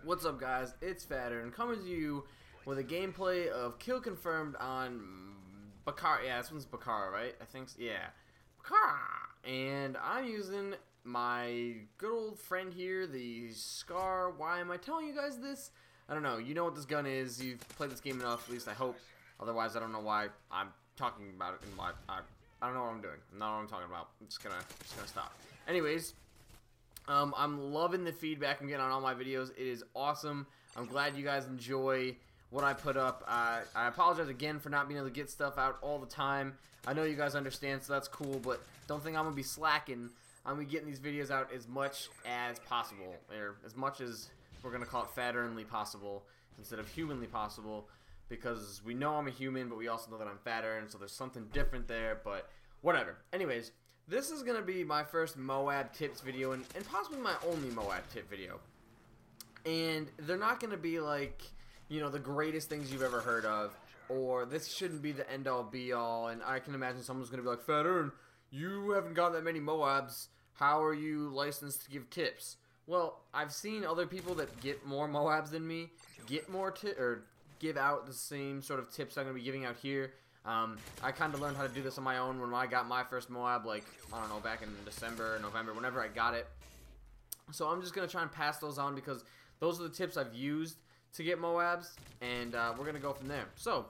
What's up, guys? It's Fatter, and coming to you with a gameplay of Kill Confirmed on Bakara. Yeah, this one's Bakara, right? I think so. Yeah. Bakara! And I'm using my good old friend here, the Scar. Why am I telling you guys this? I don't know. You know what this gun is. You've played this game enough, at least I hope. Otherwise, I don't know why I'm talking about it and why I don't know what I'm doing. I don't know what I'm talking about. I'm just gonna stop. Anyways, I'm loving the feedback I'm getting on all my videos. It is awesome. I'm glad you guys enjoy what I put up. I apologize again for not being able to get stuff out all the time. I know you guys understand, so that's cool, but don't think I'm going to be slacking. I'm going to be getting these videos out as much as possible, or as much as we're going to call it fatternly possible instead of humanly possible, because we know I'm a human, but we also know that I'm fatter, and so there's something different there, but whatever. Anyways, this is going to be my first MOAB tips video, and possibly my only MOAB tip video. And they're not going to be like, you know, the greatest things you've ever heard of, or this shouldn't be the end-all be-all, and I can imagine someone's going to be like, Fatter, you haven't got that many MOABs, how are you licensed to give tips? Well, I've seen other people that get more MOABs than me get more or give out the same sort of tips I'm going to be giving out here. I kind of learned how to do this on my own when I got my first MOAB, like, I don't know, back in December, November, whenever I got it. So I'm just going to try and pass those on because those are the tips I've used to get MOABs, and we're going to go from there. So,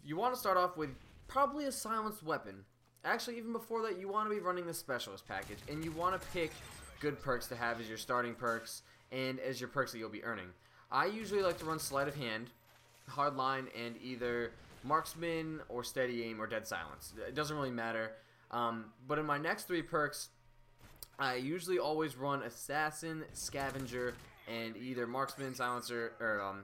you want to start off with probably a silenced weapon. Actually, even before that, you want to be running the specialist package, and you want to pick good perks to have as your starting perks and as your perks that you'll be earning. I usually like to run sleight of hand, hardline, and either marksman or steady aim or dead silence. It doesn't really matter. But in my next three perks, I usually always run assassin, scavenger, and either marksman, silencer, or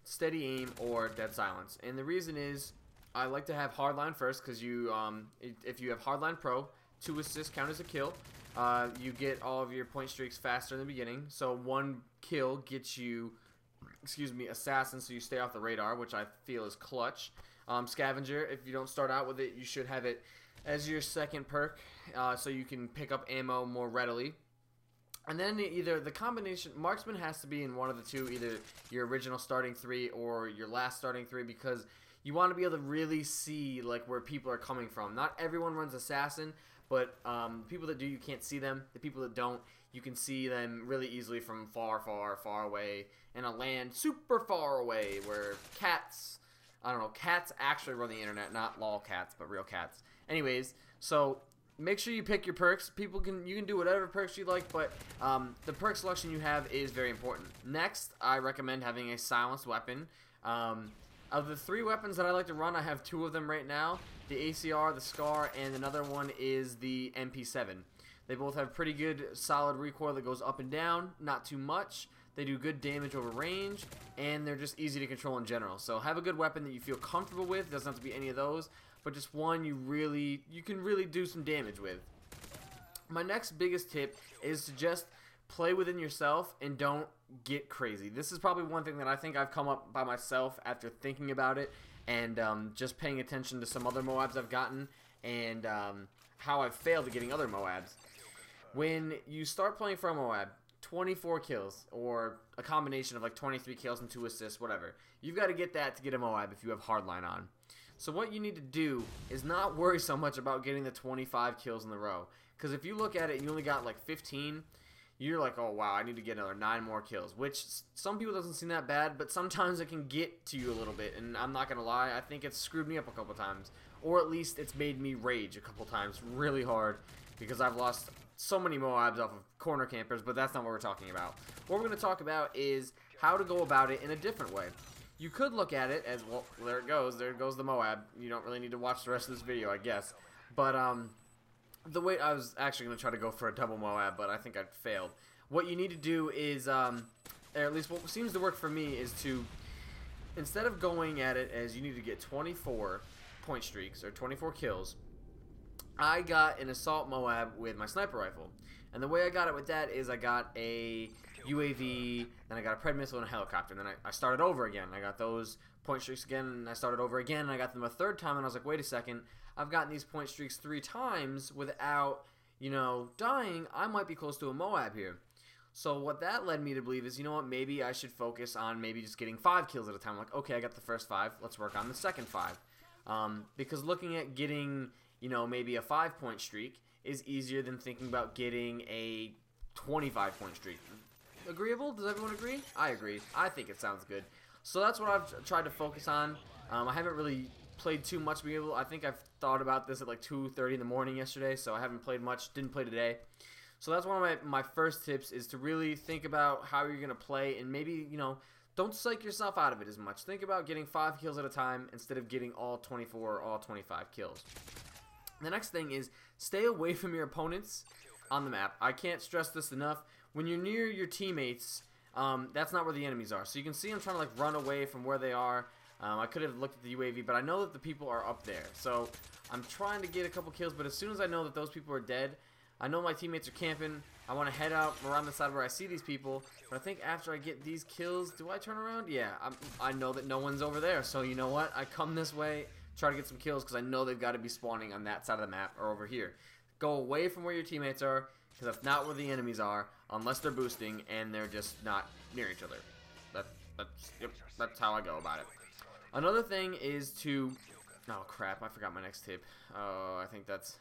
steady aim or dead silence. And the reason is I like to have hardline first because you, if you have hardline pro, 2 assists count as a kill. You get all of your point streaks faster in the beginning. So 1 kill gets you, assassin, so you stay off the radar, which I feel is clutch. Scavenger, if you don't start out with it, you should have it as your second perk, so you can pick up ammo more readily. And then either the combination, marksman has to be in one of the two, either your original starting 3 or your last starting 3, because you want to be able to really see like where people are coming from. Not everyone runs assassin, but people that do, you can't see them. The people that don't, you can see them really easily from far, far, far away in a land super far away where cats, I don't know, cats actually run the internet, not lol cats, but real cats. Anyways, so make sure you pick your perks. You can do whatever perks you like, but the perk selection you have is very important. Next, I recommend having a silenced weapon. Of the 3 weapons that I like to run, I have 2 of them right now. The ACR, the Scar, and another one is the MP7. They both have pretty good solid recoil that goes up and down, not too much. They do good damage over range, and they're just easy to control in general. So have a good weapon that you feel comfortable with. It doesn't have to be any of those, but just one you can really do some damage with. My next biggest tip is to just play within yourself and don't get crazy. This is probably one thing that I think I've come up by myself after thinking about it and just paying attention to some other MOABs I've gotten and how I've failed at getting other MOABs. When you start playing for a MOAB, 24 kills or a combination of like 23 kills and 2 assists, whatever. You've got to get that to get a MOAB if you have hardline on. So what you need to do is not worry so much about getting the 25 kills in a row. Because if you look at it and you only got like 15, you're like, oh wow, I need to get another 9 more kills. Which some people doesn't seem that bad, but sometimes it can get to you a little bit. And I'm not going to lie, I think it's screwed me up a couple times. Or at least it's made me rage a couple times really hard. Because I've lost so many MOABs off of corner campers, but that's not what we're talking about. What we're going to talk about is how to go about it in a different way. You could look at it as, well, there goes the MOAB. You don't really need to watch the rest of this video, I guess. But, the way I was actually going to try to go for a double MOAB, but I think I failed. What you need to do is, or at least what seems to work for me, is to, instead of going at it as you need to get 24 point streaks, or 24 kills, I got an assault MOAB with my sniper rifle. And the way I got it with that is I got a UAV, then I got a Pred missile and a helicopter, and then I started over again. I got those point streaks again, and I started over again, and I got them a 3rd time, and I was like, wait a second, I've gotten these point streaks 3 times without, you know, dying. I might be close to a MOAB here. So what that led me to believe is, you know what, maybe I should focus on maybe just getting 5 kills at a time. Like, okay, I got the first 5, let's work on the second 5. Because looking at getting, you know, maybe a 5-point streak is easier than thinking about getting a 25-point streak. Agreeable? Does everyone agree? I agree. I think it sounds good. So that's what I've tried to focus on. I haven't really played too much. I think I've thought about this at like 2:30 in the morning yesterday, so I haven't played much. Didn't play today. So that's one of my first tips, is to really think about how you're going to play, and maybe, you know, don't psych yourself out of it as much. Think about getting 5 kills at a time instead of getting all 24 or all 25 kills. The next thing is stay away from your opponents on the map. I can't stress this enough. When you're near your teammates, that's not where the enemies are. So you can see I'm trying to like run away from where they are. I could have looked at the UAV, but I know that the people are up there. So I'm trying to get a couple kills, but as soon as I know that those people are dead, I know my teammates are camping. I want to head out around the side where I see these people. But I think after I get these kills, do I turn around? Yeah, I know that no one's over there. So you know what? I come this way, try to get some kills, because I know they've got to be spawning on that side of the map or over here. Go away from where your teammates are, because that's not where the enemies are, unless they're boosting and they're just not near each other. That's how I go about it. Another thing is to... Oh, crap. I forgot my next tip. Oh, I think that's...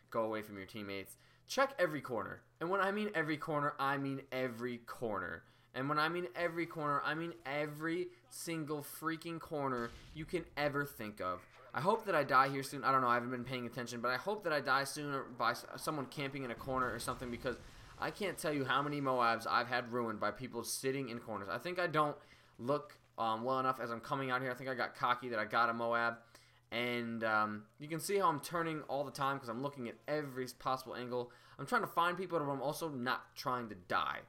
Go away from your teammates. Check every corner. And when I mean every corner, I mean every corner. And when I mean every corner, I mean every single freaking corner you can ever think of. I hope that I die here soon. I don't know. I haven't been paying attention. But I hope that I die soon by someone camping in a corner or something, because I can't tell you how many MOABs I've had ruined by people sitting in corners. I think I don't look well enough as I'm coming out here. I think I got cocky that I got a MOAB. And you can see how I'm turning all the time because I'm looking at every possible angle. I'm trying to find people, but I'm also not trying to die.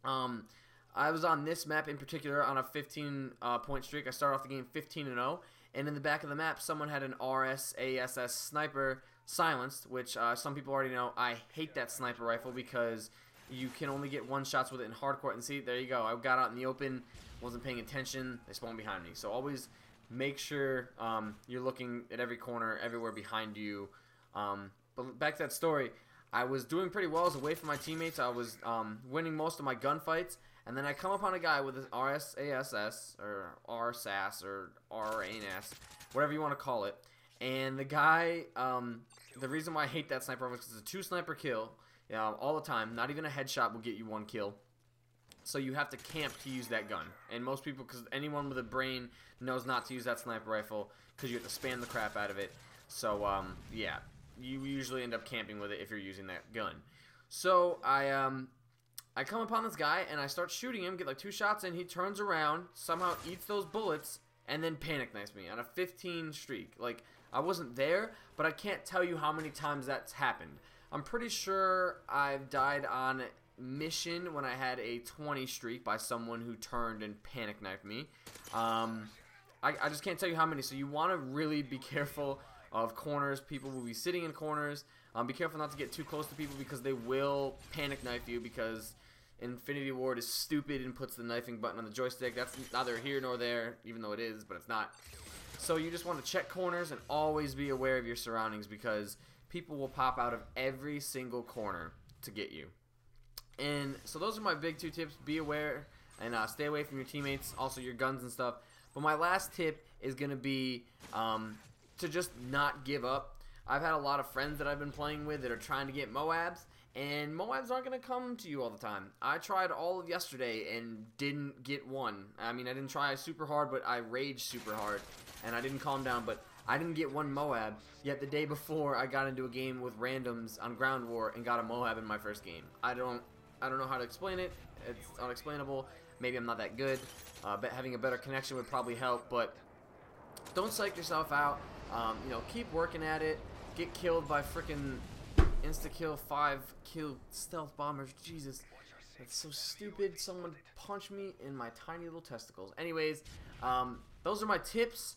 I was on this map in particular on a 15-point streak. I started off the game 15-0. And in the back of the map, someone had an RSASS sniper silenced, which some people already know. I hate that sniper rifle because you can only get one shots with it in hardcore. And see, there you go. I got out in the open, wasn't paying attention. They spawned behind me. So always make sure you're looking at every corner, everywhere behind you. But back to that story, I was doing pretty well. I was away from my teammates. I was winning most of my gunfights. And then I come upon a guy with his RSASS, or RSAS, or RANS, whatever you want to call it. And the guy, the reason why I hate that sniper rifle is because it's a 2-sniper kill all the time. Not even a headshot will get you 1 kill. So you have to camp to use that gun. And most people, because anyone with a brain knows not to use that sniper rifle, because you have to spam the crap out of it. So, yeah, you usually end up camping with it if you're using that gun. So I come upon this guy, and I start shooting him, get like 2 shots in, he turns around, somehow eats those bullets, and then panic knifes me on a 15 streak. Like, I wasn't there, but I can't tell you how many times that's happened. I'm pretty sure I've died on mission when I had a 20 streak by someone who turned and panic knifed me. I just can't tell you how many, so you want to really be careful of corners. People will be sitting in corners. Be careful not to get too close to people because they will panic knife you, because Infinity Ward is stupid and puts the knifing button on the joystick. That's neither here nor there, even though it is, but it's not. So you just want to check corners and always be aware of your surroundings, because people will pop out of every single corner to get you. And so those are my big 2 tips. Be aware and stay away from your teammates, also your guns and stuff. But my last tip is going to be to just not give up. I've had a lot of friends that I've been playing with that are trying to get MOABs, and MOABs aren't going to come to you all the time. I tried all of yesterday and didn't get one. I mean, I didn't try super hard, but I raged super hard, and I didn't calm down, but I didn't get one MOAB, yet the day before I got into a game with randoms on Ground War and got a MOAB in my first game. I don't know how to explain it. It's unexplainable. Maybe I'm not that good. But having a better connection would probably help, but don't psych yourself out. You know, keep working at it. Get killed by frickin' insta-kill 5-kill stealth bombers. Jesus, that's so stupid. Someone punched me in my tiny little testicles. Anyways, those are my tips.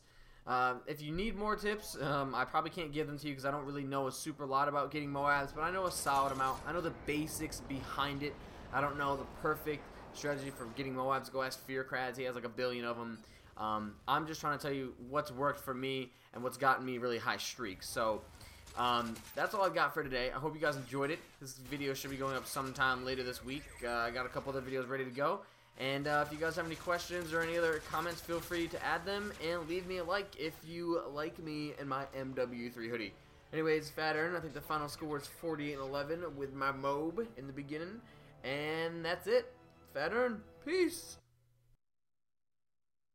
If you need more tips, I probably can't give them to you because I don't really know a super lot about getting MOABs, but I know a solid amount. I know the basics behind it. I don't know the perfect strategy for getting MOABs. Go ask Fearcrads. He has like 1 billion of them. I'm just trying to tell you what's worked for me and what's gotten me really high streaks. So That's all I've got for today. I hope you guys enjoyed it. This video should be going up sometime later this week. I got a couple other videos ready to go. And if you guys have any questions or any other comments, feel free to add them and leave me a like if you like me and my MW3 hoodie. Anyways, Fat Aaron, I think the final score is 48-11 with my MO.A.B in the beginning. And that's it. Fat Aaron, peace.